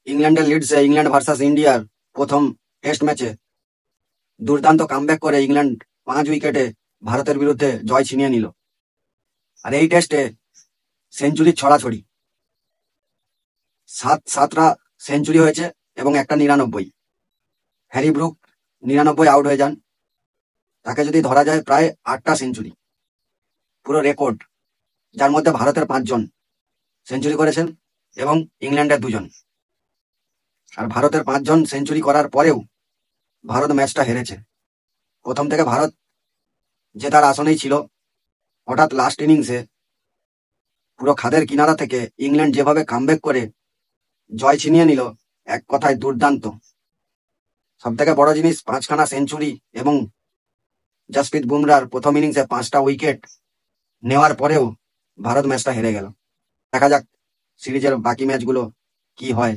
ইংল্যান্ডের লিডসে England versus ইন্ডিয়ার প্রথম টেস্ট ম্যাচে দুর্দান্ত কামব্যাক করে ইংল্যান্ড 5 উইকেটে ভারতের বিরুদ্ধে জয় ছিনিয়ে নিল। আর এই টেস্টে সেঞ্চুরির ছড়াছড়ি, 7টা সেঞ্চুরি হয়েছে এবং একটা 99। হ্যারি ব্রুক 99 আউট হয়ে যান। তাকে যদি ধরা যায় প্রায় 8টা সেঞ্চুরি, পুরো রেকর্ড, যার মধ্যে ভারতের 5জন সেঞ্চুরি করেছেন এবং ইংল্যান্ডের 2জন। আর ভারতের 5জন সেঞ্চুরি করার পরেও ভারত ম্যাচটা হেরেছে। প্রথম থেকে ভারত জেতার আসনেই ছিল, হঠাৎ লাস্ট ইনিংসে পুরো খাদের কিনারা থেকে ইংল্যান্ড যেভাবে কামব্যাক করে জয় ছিনিয়ে নিল, এক কথায় দুর্দান্ত। সব থেকে বড় জিনিস, 5খানা সেঞ্চুরি এবং জসপ্রীত বুমরার প্রথম ইনিংসে 5টা উইকেট নেওয়ার পরেও ভারত ম্যাচটা হেরে গেল। দেখা যাক সিরিজের বাকি ম্যাচগুলো কি হয়।